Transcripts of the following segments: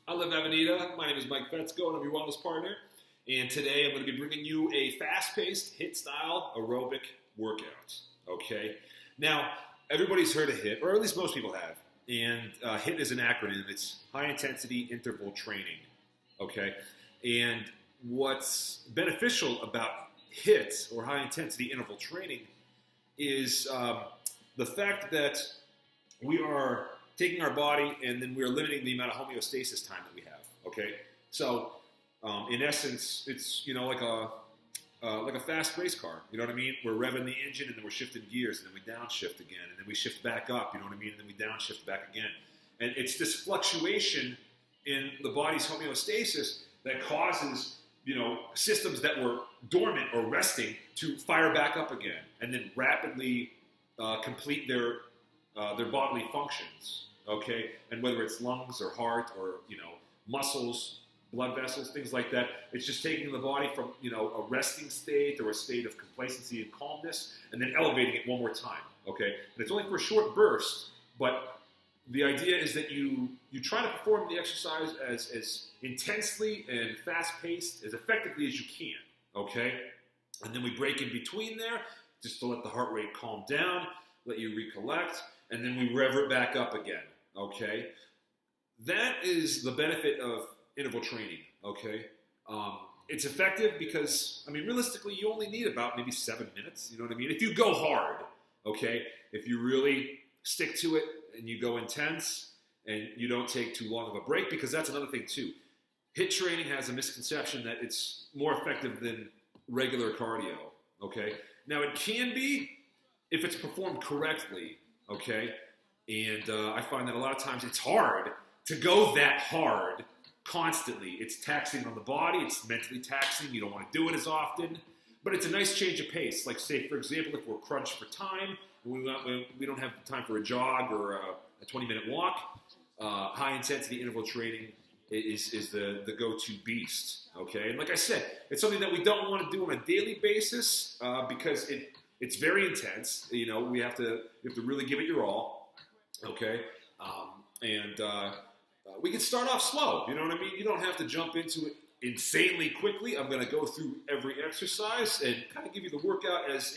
I live Avenida. My name is Mike Fetsko, and I'm your wellness partner. And today I'm going to be bringing you a fast-paced, HIIT-style aerobic workout. Okay? Now, everybody's heard of HIIT, or at least most people have. And HIIT is an acronym. It's high-intensity interval training. Okay? And what's beneficial about HIIT, or high-intensity interval training, is the fact that we are taking our body and then we're limiting the amount of homeostasis time that we have. Okay, so in essence, it's like a fast race car. You know what I mean? We're revving the engine and then we're shifting gears and then we downshift again and then we shift back up. You know what I mean? And then we downshift back again. And it's this fluctuation in the body's homeostasis that causes systems that were dormant or resting to fire back up again and then rapidly complete their bodily functions. Okay, and whether it's lungs or heart or muscles, blood vessels, things like that, it's just taking the body from a resting state or a state of complacency and calmness, and then elevating it one more time. Okay, and it's only for a short burst, but the idea is that you try to perform the exercise as intensely and fast-paced, as effectively as you can. Okay, and then we break in between there just to let the heart rate calm down, let you recollect, and then we rev it back up again. Okay, that is the benefit of interval training. Okay, it's effective because realistically, you only need about maybe 7 minutes. You know what I mean? If you go hard, okay, if you really stick to it and you go intense and you don't take too long of a break, because that's another thing too. HIIT training has a misconception that it's more effective than regular cardio. Okay, now it can be if it's performed correctly. Okay. And I find that a lot of times it's hard to go that hard constantly. It's taxing on the body. It's mentally taxing. You don't want to do it as often. But it's a nice change of pace. Like, say, for example, if we're crunched for time, and we don't have time for a jog or a 20-minute walk, high-intensity interval training is the go-to beast. Okay? And like I said, it's something that we don't want to do on a daily basis because it's very intense. We have to really give it your all. Okay, we can start off slow. You know what I mean? You don't have to jump into it insanely quickly. I'm going to go through every exercise and kind of give you the workout as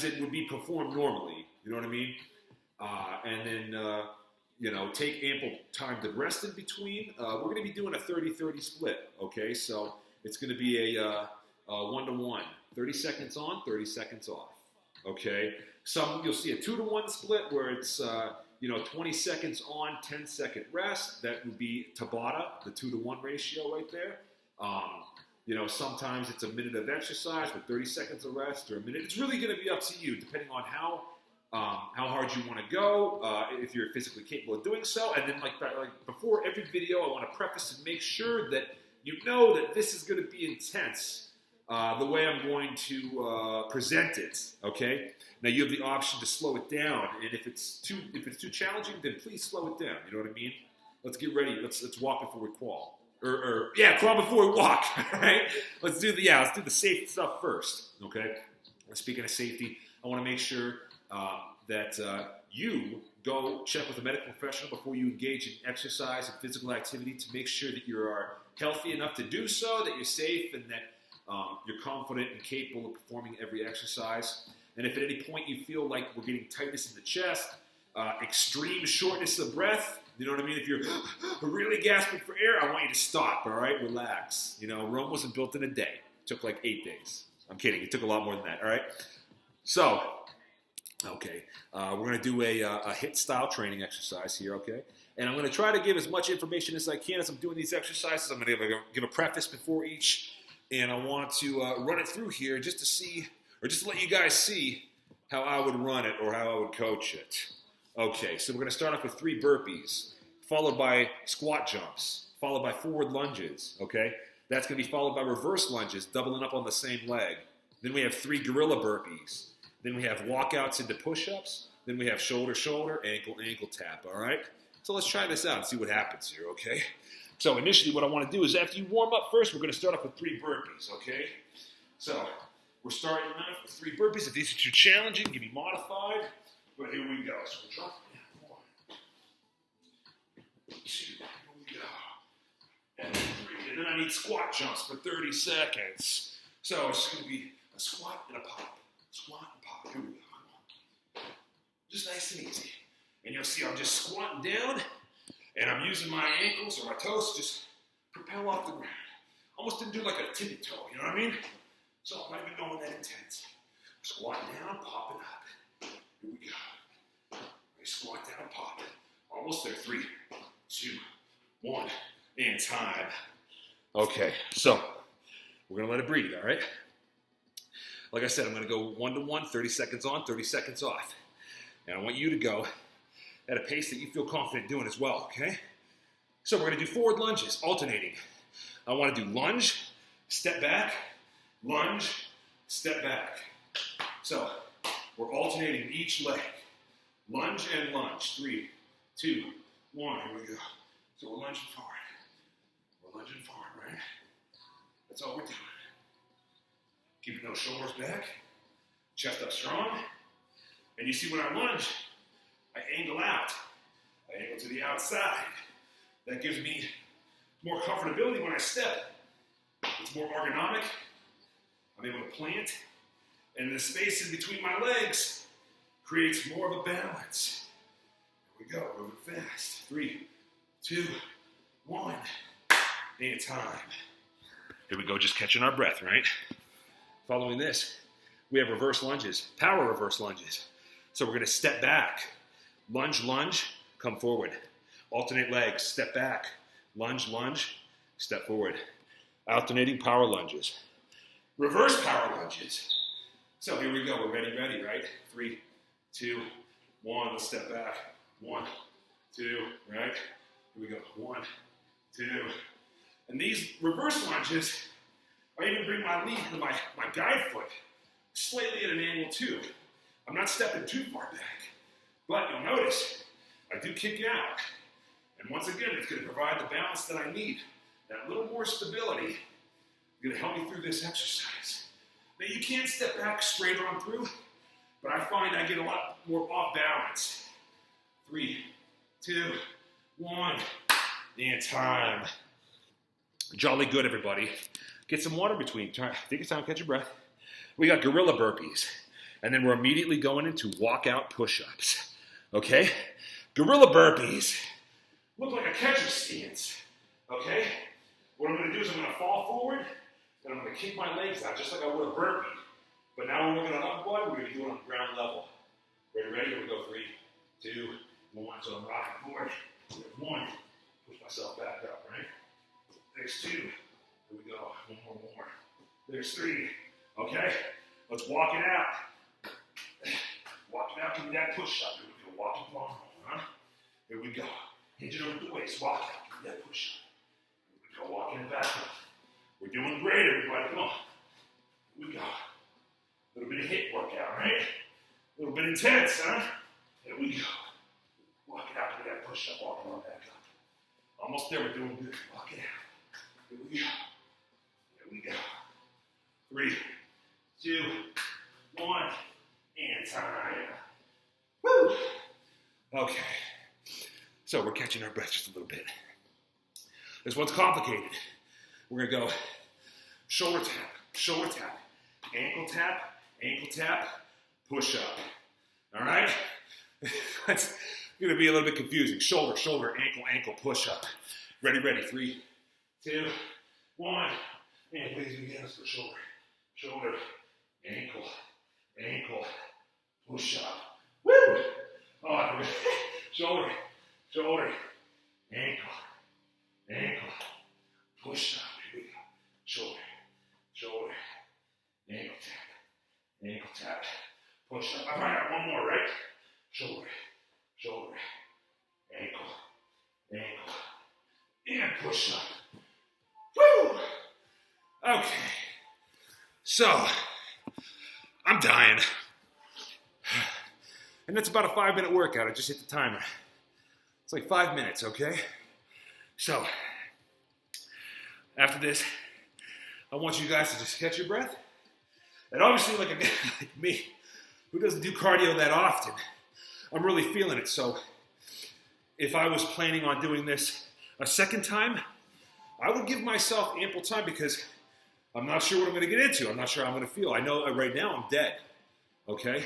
it would be performed normally. You know what I mean? And then take ample time to rest in between. We're going to be doing a 30-30 split. Okay, so it's going to be a 1-to-1, 30 seconds on, 30 seconds off. Okay, you'll see a 2-to-1 split where it's 20 seconds on, 10-second rest. That would be Tabata, the 2-to-1 ratio right there. Sometimes it's a minute of exercise with 30 seconds of rest or a minute. It's really going to be up to you, depending on how hard you want to go, if you're physically capable of doing so. And then, like before every video, I want to preface and make sure that you know that this is going to be intense. The way I'm going to present it, okay? Now you have the option to slow it down, and if it's too challenging, then please slow it down. You know what I mean? Let's get ready. Let's walk before we crawl, crawl before we walk. All right? Let's do the safe stuff first, okay? And speaking of safety, I want to make sure that you go check with a medical professional before you engage in exercise and physical activity to make sure that you are healthy enough to do so, that you're safe, and that you're confident and capable of performing every exercise. And if at any point you feel like we're getting tightness in the chest, extreme shortness of breath, you know what I mean? If you're really gasping for air, I want you to stop, all right? Relax. Rome wasn't built in a day. It took like 8 days. I'm kidding. It took a lot more than that, all right? So, okay, we're going to do a HIIT-style training exercise here, okay? And I'm going to try to give as much information as I can as I'm doing these exercises. I'm going to give a preface before each. And I want to run it through here just to see, or just to let you guys see how I would run it or how I would coach it. Okay, so we're going to start off with 3 burpees, followed by squat jumps, followed by forward lunges, okay? That's going to be followed by reverse lunges, doubling up on the same leg. Then we have 3 gorilla burpees. Then we have walkouts into push-ups. Then we have shoulder, ankle tap, all right? So let's try this out and see what happens here, okay? So initially what I want to do is after you warm up first, we're going to start off with 3 burpees, okay? So we're starting off with 3 burpees. If these are too challenging, can be modified. But here we go. So we'll drop 1, 2, here we go. And then I need squat jumps for 30 seconds. So it's just going to be a squat and a pop. Squat and pop. Here we go. Just nice and easy. And you'll see I'm just squatting down, and I'm using my ankles or my toes to just propel off the ground. Almost didn't do like a tippy toe, you know what I mean? So I'm not even going that intense. Squatting down, popping up. Here we go. Squat down, pop. Almost there. 3, 2, 1, and time. Okay, so we're going to let it breathe, all right? Like I said, I'm going to go 1 to 1, 30 seconds on, 30 seconds off. And I want you to go at a pace that you feel confident doing as well, okay? So we're going to do forward lunges, alternating. I want to do lunge, step back, lunge, step back. So we're alternating each leg. Lunge and lunge. 3, 2, 1. Here we go. So we're lunging forward. We're lunging forward, right? That's all we're doing. Keeping those shoulders back, chest up strong. And you see when I lunge, I angle out. I angle to the outside. That gives me more comfortability when I step. It's more ergonomic. I'm able to plant. And the space in between my legs creates more of a balance. Here we go, moving fast. 3, 2, 1, and time. Here we go, just catching our breath, right? Following this, we have reverse lunges, power reverse lunges. So we're going to step back, lunge, lunge, come forward. Alternate legs, step back, lunge, lunge, step forward. Alternating power lunges. Reverse power lunges. So here we go, we're ready, right? 3, 2, 1, let's step back. 1, 2, right? Here we go, 1, 2. And these reverse lunges, I even bring my lead to my guide foot slightly at an angle too. I'm not stepping too far back, but you'll notice I do kick out. And once again, it's going to provide the balance that I need. That little more stability is going to help me through this exercise. Now you can't step back straight on through, but I find I get a lot more off balance. 3, 2, 1, and time. Jolly good, everybody. Get some water between. Take your time, catch your breath. We got gorilla burpees. And then we're immediately going into walkout push-ups. Okay? Gorilla burpees. Look like a catcher stance. Okay? What I'm going to do is I'm going to fall forward, and I'm going to kick my legs out just like I would a burpee. But now when we're going to upper body, we're going to do it on the ground level. Ready? Here we go. 3, 2, 1. So I'm rocking forward. 1. Push myself back up, right? There's 2. Here we go. One more. There's 3. Okay? Let's walk it out. Walk it out, give me that push-up. Here we go. Walk it long. Here we go. Hinge it over the waist. Walk out. Give me that push-up. Here we go. Walking it back up. We're doing great, everybody. Come on. Here we go. A little bit of hip workout, right? A little bit intense, huh? Here we go. Walk it out. Give me that push-up. Walk it on back up. Almost there. We're doing good. Walk it out. Here we go. Here we go. 3, 2, 1, and time. Woo! Okay. So we're catching our breath just a little bit. This one's complicated. We're going to go shoulder tap, ankle tap, push up. All right? That's going to be a little bit confusing. Shoulder, ankle, push up. Ready. 3, 2, 1. And please begin us for shoulder, ankle, push up. Woo! Oh, shoulder, ankle, push up. Here we go. Shoulder, ankle tap, push up. I might have one more, right? Shoulder, ankle, and push up. Woo! Okay. So, I'm dying. And that's about a 5-minute workout. I just hit the timer. It's like 5 minutes, okay? So, after this, I want you guys to just catch your breath. And obviously, like a guy like me, who doesn't do cardio that often, I'm really feeling it. So, if I was planning on doing this a second time, I would give myself ample time because I'm not sure what I'm going to get into. I'm not sure how I'm going to feel. I know right now I'm dead, okay?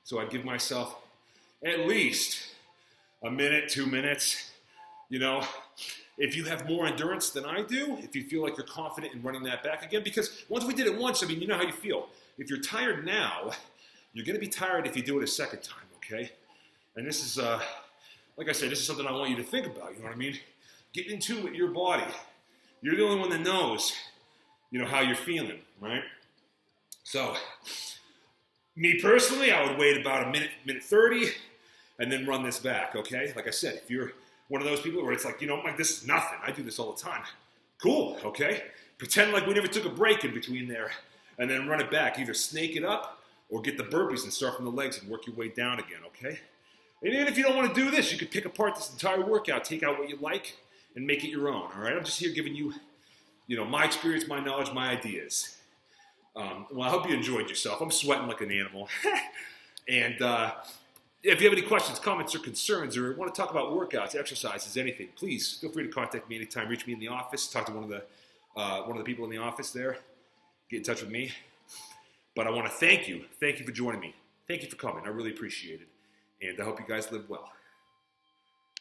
So I'd give myself at least a minute, 2 minutes. You know, if you have more endurance than I do, if you feel like you're confident in running that back again, because once we did it once, I mean, you know how you feel. If you're tired now, you're going to be tired if you do it a second time, okay? And this is, like I said, this is something I want you to think about, you know what I mean? Get into it, your body. You're the only one that knows, you know, how you're feeling, right? So, me personally, I would wait about a minute 30, and then run this back, okay? Like I said, if you're one of those people where it's like, you know, like this is nothing. I do this all the time. Cool, okay? Pretend like we never took a break in between there, and then run it back. Either snake it up or get the burpees and start from the legs and work your way down again, okay? And even if you don't want to do this, you could pick apart this entire workout, take out what you like, and make it your own, all right? I'm just here giving you, you know, my experience, my knowledge, my ideas. Well, I hope you enjoyed yourself. I'm sweating like an animal. And if you have any questions, comments, or concerns, or want to talk about workouts, exercises, anything, please feel free to contact me anytime. Reach me in the office. Talk to one of the people in the office there. Get in touch with me. But I want to thank you. Thank you for joining me. Thank you for coming. I really appreciate it. And I hope you guys live well.